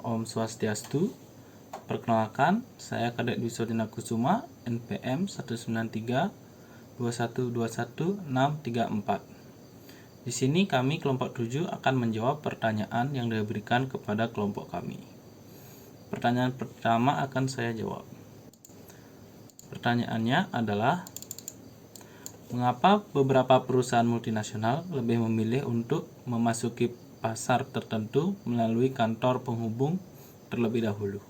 Om Swastiastu. Perkenalkan, saya Kadek Dwi Sodina Kusuma, NPM 193-2121-634. Di sini kami kelompok 7 akan menjawab pertanyaan yang diberikan kepada kelompok kami. Pertanyaan pertama akan saya jawab. Pertanyaannya adalah, mengapa beberapa perusahaan multinasional lebih memilih untuk memasuki pasar tertentu melalui kantor penghubung terlebih dahulu?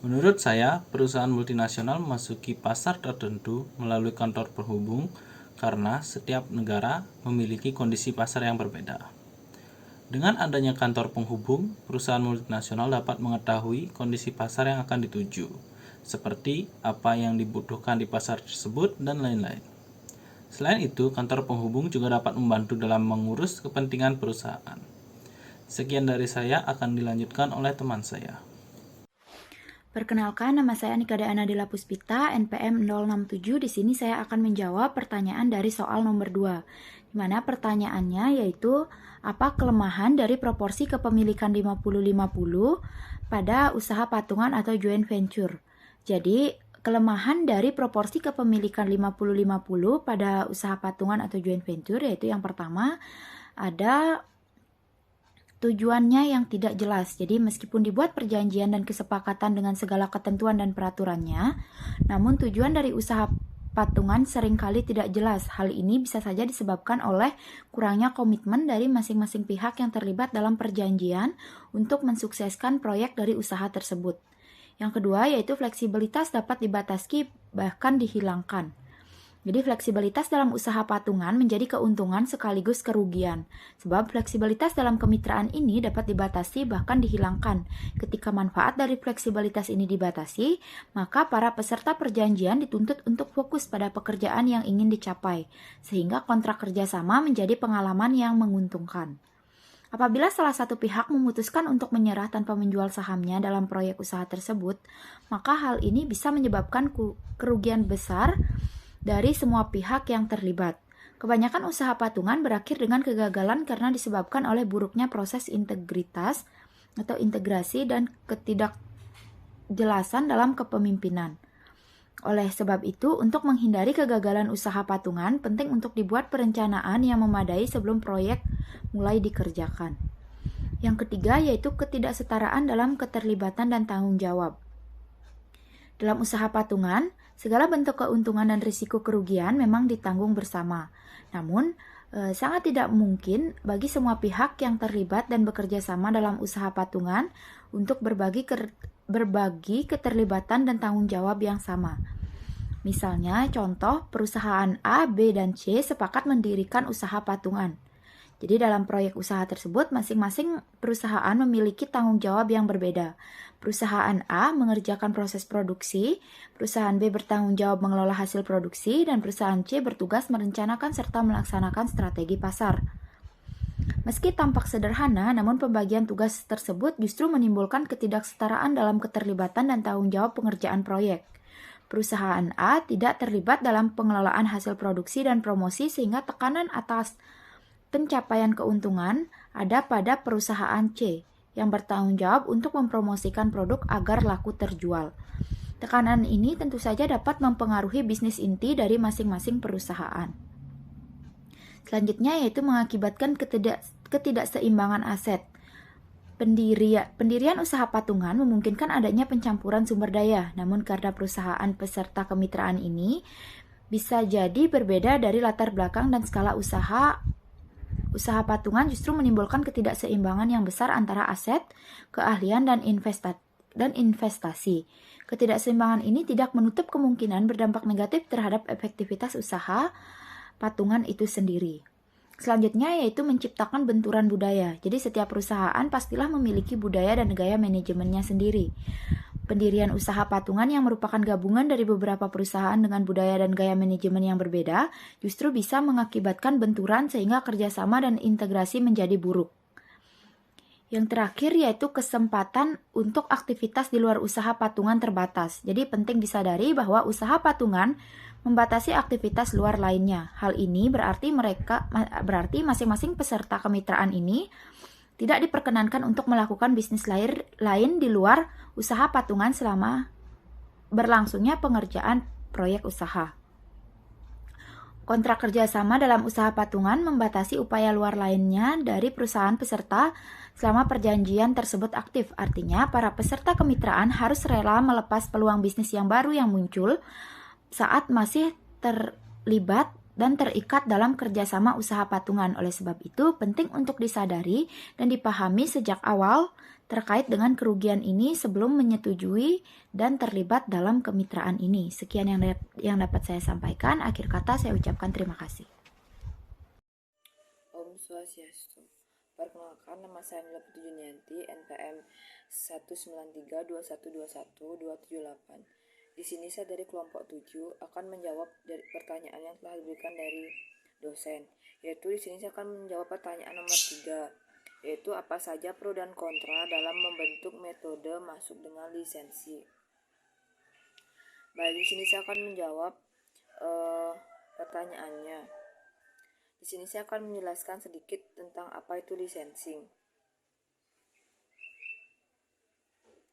Menurut saya, perusahaan multinasional memasuki pasar tertentu melalui kantor penghubung karena setiap negara memiliki kondisi pasar yang berbeda. Dengan adanya kantor penghubung, perusahaan multinasional dapat mengetahui kondisi pasar yang akan dituju, seperti apa yang dibutuhkan di pasar tersebut dan lain-lain. Selain itu, kantor penghubung juga dapat membantu dalam mengurus kepentingan perusahaan. Sekian dari saya, akan dilanjutkan oleh teman saya. Perkenalkan, nama saya Nika Deana Dela Puspita, NPM 067. Di sini saya akan menjawab pertanyaan dari soal nomor 2, di mana pertanyaannya yaitu, apa kelemahan dari proporsi kepemilikan 50-50 pada usaha patungan atau joint venture? Jadi, kelemahan dari proporsi kepemilikan 50-50 pada usaha patungan atau joint venture yaitu yang pertama, ada tujuannya yang tidak jelas. Jadi meskipun dibuat perjanjian dan kesepakatan dengan segala ketentuan dan peraturannya, namun tujuan dari usaha patungan seringkali tidak jelas. Hal ini bisa saja disebabkan oleh kurangnya komitmen dari masing-masing pihak yang terlibat dalam perjanjian untuk mensukseskan proyek dari usaha tersebut. Yang kedua yaitu fleksibilitas dapat dibatasi bahkan dihilangkan. Jadi fleksibilitas dalam usaha patungan menjadi keuntungan sekaligus kerugian. Sebab fleksibilitas dalam kemitraan ini dapat dibatasi bahkan dihilangkan. Ketika manfaat dari fleksibilitas ini dibatasi, maka para peserta perjanjian dituntut untuk fokus pada pekerjaan yang ingin dicapai, sehingga kontrak kerjasama menjadi pengalaman yang menguntungkan. Apabila salah satu pihak memutuskan untuk menyerah tanpa menjual sahamnya dalam proyek usaha tersebut, maka hal ini bisa menyebabkan kerugian besar dari semua pihak yang terlibat. Kebanyakan usaha patungan berakhir dengan kegagalan karena disebabkan oleh buruknya proses integritas atau integrasi dan ketidakjelasan dalam kepemimpinan. Oleh sebab itu, untuk menghindari kegagalan usaha patungan, penting untuk dibuat perencanaan yang memadai sebelum proyek mulai dikerjakan. Yang ketiga yaitu ketidaksetaraan dalam keterlibatan dan tanggung jawab. Dalam usaha patungan, segala bentuk keuntungan dan risiko kerugian memang ditanggung bersama. Namun, sangat tidak mungkin bagi semua pihak yang terlibat dan bekerja sama dalam usaha patungan untuk berbagi keterlibatan dan tanggung jawab yang sama. Misalnya, contoh perusahaan A, B, dan C sepakat mendirikan usaha patungan. Jadi dalam proyek usaha tersebut, masing-masing perusahaan memiliki tanggung jawab yang berbeda. Perusahaan A mengerjakan proses produksi, perusahaan B bertanggung jawab mengelola hasil produksi, dan perusahaan C bertugas merencanakan serta melaksanakan strategi pasar. Meski tampak sederhana, namun pembagian tugas tersebut justru menimbulkan ketidaksetaraan dalam keterlibatan dan tanggung jawab pengerjaan proyek. Perusahaan A tidak terlibat dalam pengelolaan hasil produksi dan promosi sehingga tekanan atas pencapaian keuntungan ada pada perusahaan C yang bertanggung jawab untuk mempromosikan produk agar laku terjual. Tekanan ini tentu saja dapat mempengaruhi bisnis inti dari masing-masing perusahaan. Selanjutnya yaitu mengakibatkan ketidakseimbangan aset. Pendirian usaha patungan memungkinkan adanya pencampuran sumber daya, namun karena perusahaan peserta kemitraan ini bisa jadi berbeda dari latar belakang dan skala usaha patungan justru menimbulkan ketidakseimbangan yang besar antara aset, keahlian, dan investasi. Ketidakseimbangan ini tidak menutup kemungkinan berdampak negatif terhadap efektivitas usaha patungan itu sendiri. Selanjutnya yaitu menciptakan benturan budaya. Jadi setiap perusahaan pastilah memiliki budaya dan gaya manajemennya sendiri. Pendirian usaha patungan yang merupakan gabungan dari beberapa perusahaan dengan budaya dan gaya manajemen yang berbeda justru bisa mengakibatkan benturan sehingga kerjasama dan integrasi menjadi buruk. Yang terakhir yaitu kesempatan untuk aktivitas di luar usaha patungan terbatas. Jadi penting disadari bahwa usaha patungan membatasi aktivitas luar lainnya. Hal ini berarti masing-masing peserta kemitraan ini Tidak diperkenankan untuk melakukan bisnis lain di luar usaha patungan selama berlangsungnya pengerjaan proyek usaha. Kontrak kerjasama dalam usaha patungan membatasi upaya luar lainnya dari perusahaan peserta selama perjanjian tersebut aktif. Artinya, para peserta kemitraan harus rela melepas peluang bisnis yang baru yang muncul saat masih terlibat dan terikat dalam kerjasama usaha patungan. Oleh sebab itu, penting untuk disadari dan dipahami sejak awal terkait dengan kerugian ini sebelum menyetujui dan terlibat dalam kemitraan ini. Sekian yang dapat saya sampaikan. Akhir kata saya ucapkan terima kasih. Om Swastiastu. Perkenalkan, nama saya Nila Putri Junianti, NPM 1932121278. Di sini saya dari kelompok 7 akan menjawab dari pertanyaan yang telah diberikan dari dosen. Yaitu di sini saya akan menjawab pertanyaan nomor 3, yaitu apa saja pro dan kontra dalam membentuk metode masuk dengan lisensi. Baik, di sini saya akan menjawab pertanyaannya. Di sini saya akan menjelaskan sedikit tentang apa itu licensing.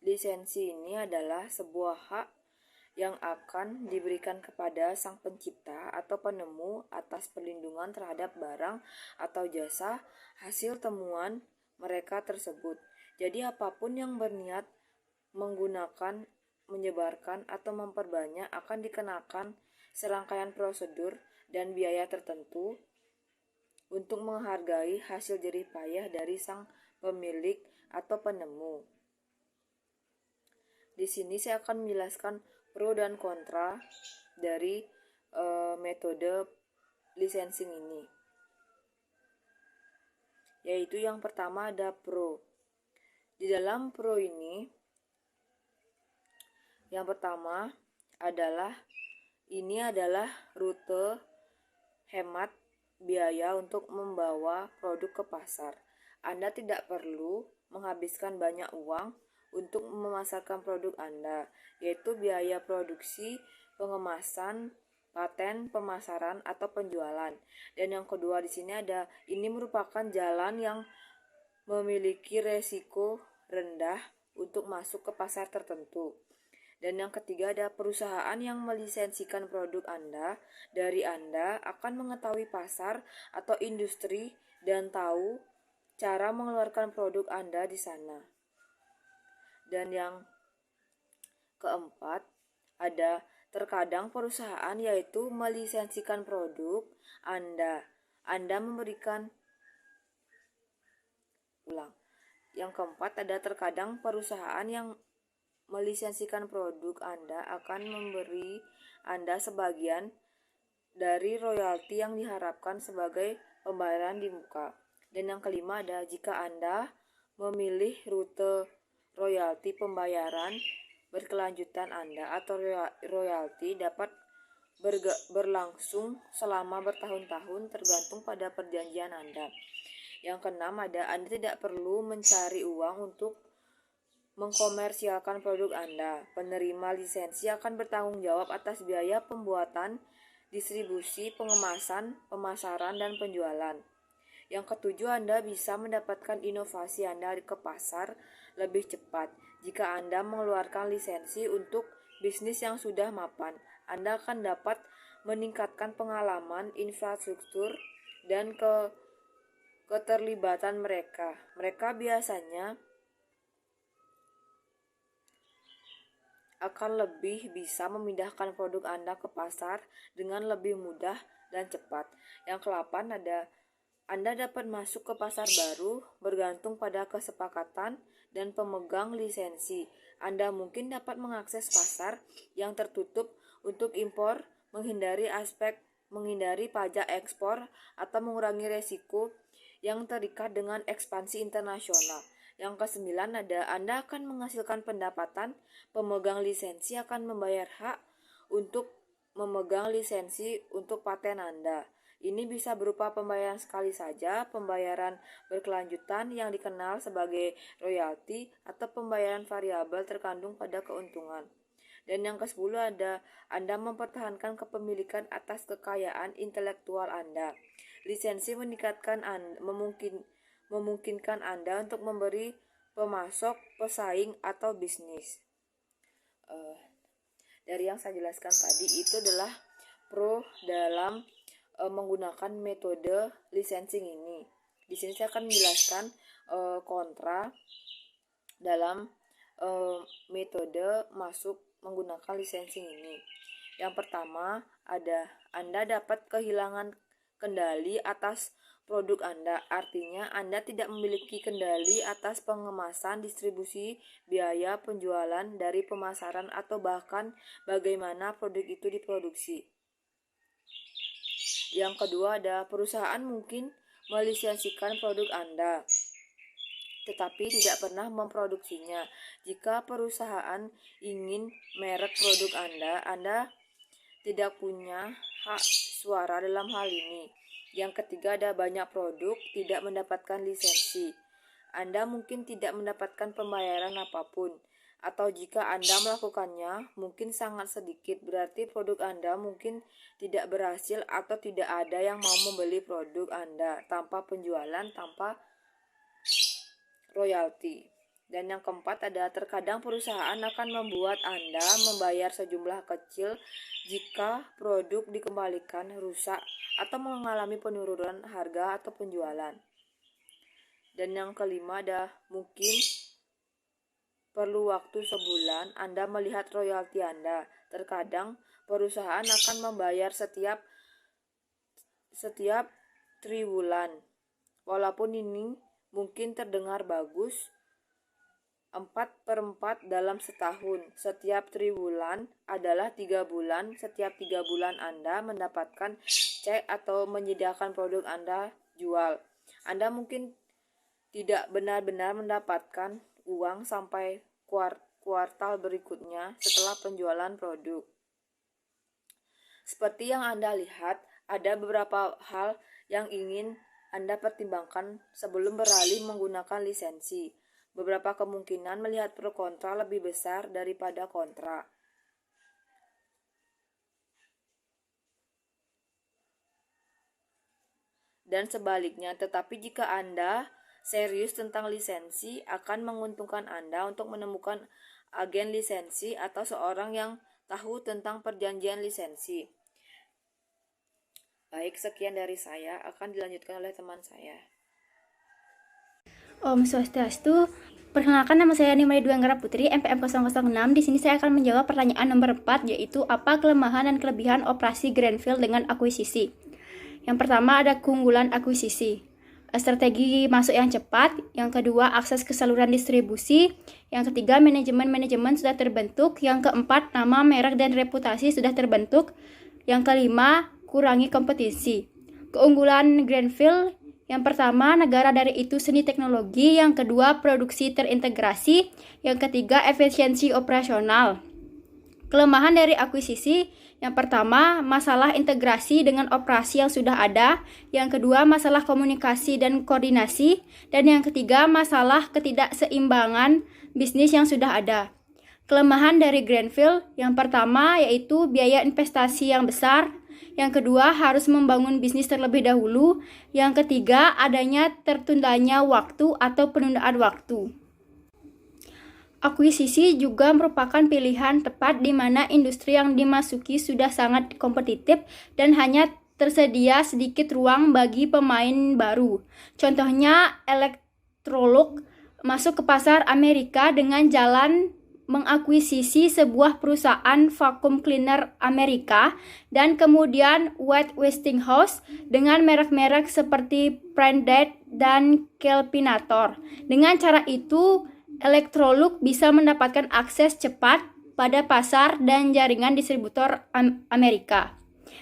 Lisensi ini adalah sebuah hak yang akan diberikan kepada sang pencipta atau penemu atas perlindungan terhadap barang atau jasa hasil temuan mereka tersebut. Jadi apapun yang berniat menggunakan, menyebarkan, atau memperbanyak akan dikenakan serangkaian prosedur dan biaya tertentu untuk menghargai hasil jerih payah dari sang pemilik atau penemu. Di sini saya akan menjelaskan pro dan kontra dari metode licensing ini. Yaitu yang pertama ada pro. Di dalam pro ini, yang pertama adalah rute hemat biaya untuk membawa produk ke pasar. Anda tidak perlu menghabiskan banyak uang untuk memasarkan produk Anda, yaitu biaya produksi, pengemasan, paten, pemasaran, atau penjualan. Dan yang kedua di sini ini merupakan jalan yang memiliki resiko rendah untuk masuk ke pasar tertentu. Dan yang ketiga ada perusahaan yang melisensikan produk Anda. Dari Anda akan mengetahui pasar atau industri dan tahu cara mengeluarkan produk Anda di sana. Dan yang keempat ada terkadang perusahaan yaitu melisensikan produk Anda. Yang keempat ada terkadang perusahaan yang melisensikan produk Anda akan memberi Anda sebagian dari royalti yang diharapkan sebagai pembayaran di muka. Dan yang kelima ada jika Anda memilih rute royalti pembayaran berkelanjutan Anda atau royalti dapat berlangsung selama bertahun-tahun tergantung pada perjanjian Anda. Yang keenam ada Anda tidak perlu mencari uang untuk mengkomersialkan produk Anda. Penerima lisensi akan bertanggung jawab atas biaya pembuatan, distribusi, pengemasan, pemasaran, dan penjualan. Yang ketujuh, Anda bisa mendapatkan inovasi Anda ke pasar lebih cepat. Jika Anda mengeluarkan lisensi untuk bisnis yang sudah mapan, Anda akan dapat meningkatkan pengalaman, infrastruktur, dan keterlibatan mereka. Mereka biasanya akan lebih bisa memindahkan produk Anda ke pasar dengan lebih mudah dan cepat. Yang ke-8 ada Anda dapat masuk ke pasar baru bergantung pada kesepakatan dan pemegang lisensi. Anda mungkin dapat mengakses pasar yang tertutup untuk impor, menghindari pajak ekspor, atau mengurangi resiko yang terikat dengan ekspansi internasional. Yang ke-9 ada Anda akan menghasilkan pendapatan. Pemegang lisensi akan membayar hak untuk memegang lisensi untuk paten Anda. Ini bisa berupa pembayaran sekali saja, pembayaran berkelanjutan yang dikenal sebagai royalti, atau pembayaran variabel terkandung pada keuntungan. Dan yang ke-10 ada Anda mempertahankan kepemilikan atas kekayaan intelektual Anda. Lisensi memungkinkan Anda untuk memberi pemasok, pesaing, atau bisnis. Dari yang saya jelaskan tadi itu adalah pro dalam menggunakan metode licensing ini. Di sini saya akan menjelaskan kontra dalam metode masuk menggunakan licensing ini. Yang pertama ada Anda dapat kehilangan kendali atas produk Anda. Artinya Anda tidak memiliki kendali atas pengemasan, distribusi, biaya penjualan, dari pemasaran, atau bahkan bagaimana produk itu diproduksi. Yang kedua ada perusahaan mungkin melisensikan produk Anda, tetapi tidak pernah memproduksinya. Jika perusahaan ingin merek produk Anda tidak punya hak suara dalam hal ini. Yang ketiga ada banyak produk tidak mendapatkan lisensi. Anda mungkin tidak mendapatkan pembayaran apapun, atau jika Anda melakukannya mungkin sangat sedikit, berarti produk Anda mungkin tidak berhasil atau tidak ada yang mau membeli produk Anda tanpa penjualan, tanpa royalti. Dan yang keempat ada terkadang perusahaan akan membuat Anda membayar sejumlah kecil jika produk dikembalikan, rusak, atau mengalami penurunan harga atau penjualan. Dan yang kelima ada mungkin perlu waktu sebulan Anda melihat royalti Anda. Terkadang perusahaan akan membayar setiap triwulan. Walaupun ini mungkin terdengar bagus, 4/4 dalam setahun. Setiap triwulan adalah 3 bulan. Setiap 3 bulan Anda mendapatkan cek atau menyediakan produk Anda jual. Anda mungkin tidak benar-benar mendapatkan uang sampai kuartal berikutnya setelah penjualan produk. Seperti yang Anda lihat, ada beberapa hal yang ingin Anda pertimbangkan sebelum beralih menggunakan lisensi. Beberapa kemungkinan melihat pro kontra lebih besar daripada kontra. Dan sebaliknya, tetapi jika Anda serius tentang lisensi, akan menguntungkan Anda untuk menemukan agen lisensi atau seorang yang tahu tentang perjanjian lisensi. Baik, sekian dari saya, akan dilanjutkan oleh teman saya. Om Swastiastu, perkenalkan nama saya Nimai Dwi Anggara Putri, MPM 006. Di sini saya akan menjawab pertanyaan nomor 4, yaitu apa kelemahan dan kelebihan operasi Greenfield dengan akuisisi. Yang pertama ada keunggulan akuisisi, strategi masuk yang cepat. Yang kedua, akses ke saluran distribusi. Yang ketiga, manajemen sudah terbentuk. Yang keempat, nama, merek, dan reputasi sudah terbentuk. Yang kelima, kurangi kompetisi. Keunggulan Greenfield, yang pertama, negara dari itu seni teknologi. Yang kedua, produksi terintegrasi. Yang ketiga, efisiensi operasional. Kelemahan dari akuisisi, yang pertama, masalah integrasi dengan operasi yang sudah ada. Yang kedua, masalah komunikasi dan koordinasi. Dan yang ketiga, masalah ketidakseimbangan bisnis yang sudah ada. Kelemahan dari Greenfield, yang pertama yaitu biaya investasi yang besar. Yang kedua, harus membangun bisnis terlebih dahulu. Yang ketiga, adanya tertundanya waktu atau penundaan waktu. Akuisisi juga merupakan pilihan tepat di mana industri yang dimasuki sudah sangat kompetitif dan hanya tersedia sedikit ruang bagi pemain baru. Contohnya, Electrolux masuk ke pasar Amerika dengan jalan mengakuisisi sebuah perusahaan vacuum cleaner Amerika dan kemudian Westinghouse dengan merek-merek seperti Prandtl dan Kelpinator. Dengan cara itu, Electrolux bisa mendapatkan akses cepat pada pasar dan jaringan distributor Amerika.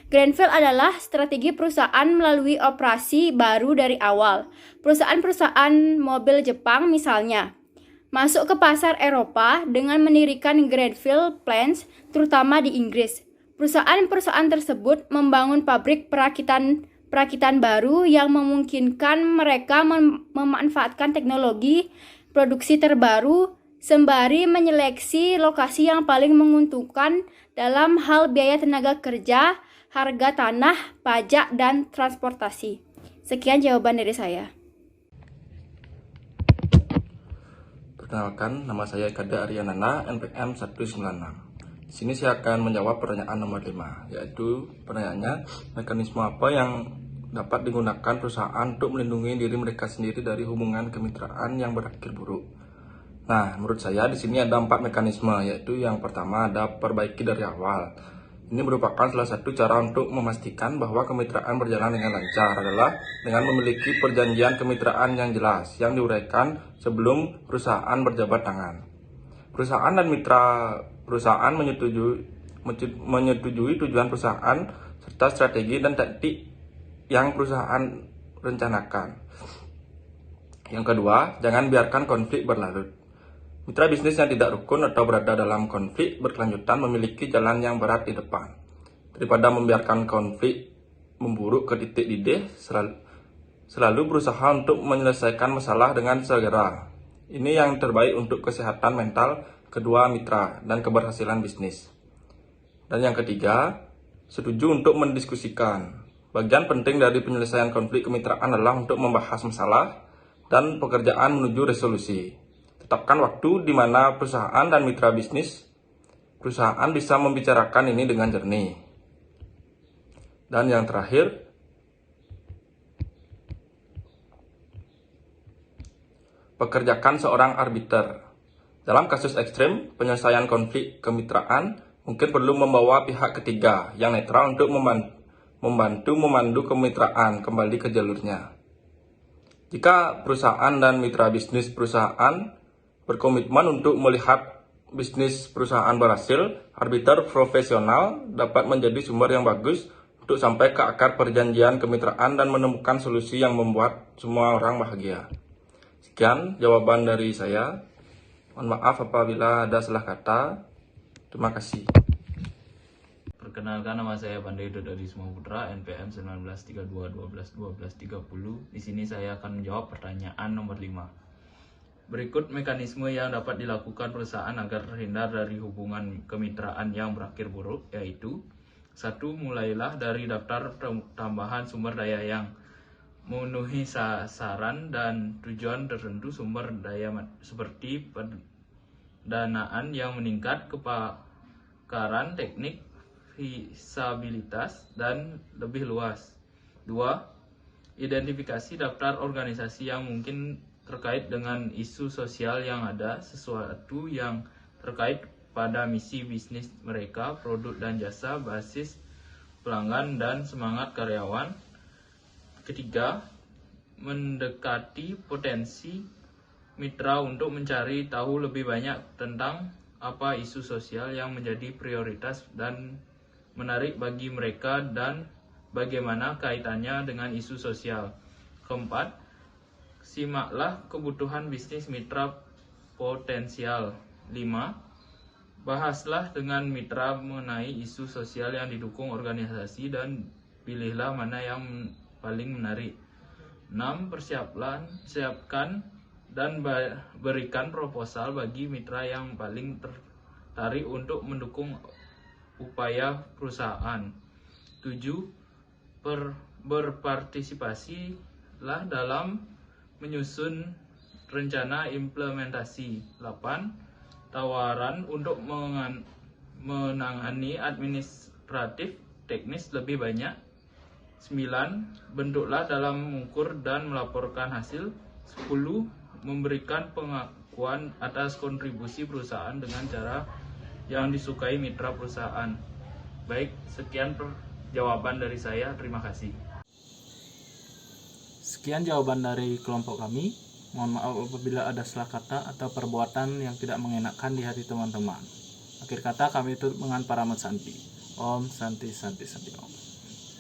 Greenfield adalah strategi perusahaan melalui operasi baru dari awal. Perusahaan-perusahaan mobil Jepang misalnya masuk ke pasar Eropa dengan mendirikan greenfield plants, terutama di Inggris. Perusahaan-perusahaan tersebut membangun pabrik perakitan baru yang memungkinkan mereka memanfaatkan teknologi produksi terbaru sembari menyeleksi lokasi yang paling menguntungkan dalam hal biaya tenaga kerja, harga tanah, pajak, dan transportasi. Sekian jawaban dari saya. Perkenalkan, nama saya Eka Arianana, NPM 196. Di sini saya akan menjawab pertanyaan nomor 5, yaitu pertanyaannya, mekanisme apa yang dapat digunakan perusahaan untuk melindungi diri mereka sendiri dari hubungan kemitraan yang berakhir buruk. Nah, menurut saya di sini ada 4 mekanisme, yaitu yang pertama ada perbaiki dari awal. Ini merupakan salah satu cara untuk memastikan bahwa kemitraan berjalan dengan lancar adalah dengan memiliki perjanjian kemitraan yang jelas yang diuraikan sebelum perusahaan berjabat tangan. Perusahaan dan mitra perusahaan menyetujui tujuan perusahaan serta strategi dan taktik yang perusahaan rencanakan. Yang kedua, jangan biarkan konflik berlarut. Mitra bisnis yang tidak rukun atau berada dalam konflik berkelanjutan memiliki jalan yang berat di depan. Daripada membiarkan konflik memburuk ke titik didih, selalu berusaha untuk menyelesaikan masalah dengan segera. Ini yang terbaik untuk kesehatan mental kedua mitra dan keberhasilan bisnis. Dan yang ketiga, setuju untuk mendiskusikan. Bagian penting dari penyelesaian konflik kemitraan adalah untuk membahas masalah dan pekerjaan menuju resolusi. Tetapkan waktu di mana perusahaan dan mitra bisnis perusahaan bisa membicarakan ini dengan jernih. Dan yang terakhir, pekerjakan seorang arbiter. Dalam kasus ekstrim, penyelesaian konflik kemitraan mungkin perlu membawa pihak ketiga yang netral untuk membantu memandu kemitraan kembali ke jalurnya. Jika perusahaan dan mitra bisnis perusahaan berkomitmen untuk melihat bisnis perusahaan berhasil, arbiter profesional dapat menjadi sumber yang bagus untuk sampai ke akar perjanjian kemitraan dan menemukan solusi yang membuat semua orang bahagia. Sekian jawaban dari saya. Mohon maaf apabila ada salah kata. Terima kasih. Perkenalkan, nama saya Pandey Dododismo Putra, NPM 1932121230. Di sini saya akan menjawab pertanyaan nomor 5. Berikut mekanisme yang dapat dilakukan perusahaan agar terhindar dari hubungan kemitraan yang berakhir buruk, yaitu 1. Mulailah dari daftar tambahan sumber daya yang memenuhi sasaran dan tujuan tertentu sumber daya seperti pendanaan yang meningkat, kepakaran teknik, visabilitas, dan lebih luas. 2. Identifikasi daftar organisasi yang mungkin terkait dengan isu sosial yang ada, sesuatu yang terkait pada misi bisnis mereka, produk dan jasa, basis pelanggan, dan semangat karyawan. 3. Mendekati potensi mitra untuk mencari tahu lebih banyak tentang apa isu sosial yang menjadi prioritas dan menarik bagi mereka dan bagaimana kaitannya dengan isu sosial. 4. Simaklah kebutuhan bisnis mitra potensial. 5. Bahaslah dengan mitra mengenai isu sosial yang didukung organisasi dan pilihlah mana yang paling menarik. 6. Siapkan dan berikan proposal bagi mitra yang paling tertarik untuk mendukung upaya perusahaan. 7. Berpartisipasilah dalam menyusun rencana implementasi. 8. Tawaran untuk menangani administratif teknis lebih banyak. 9. Bentuklah dalam mengukur dan melaporkan hasil. 10. Memberikan pengakuan atas kontribusi perusahaan dengan cara yang disukai mitra perusahaan. Baik, sekian jawaban dari saya. Terima kasih. Sekian jawaban dari kelompok kami. Mohon maaf apabila ada salah kata atau perbuatan yang tidak mengenakan di hati teman-teman. Akhir kata kami tutup dengan paramat Santi. Om Santi Santi Santi Om.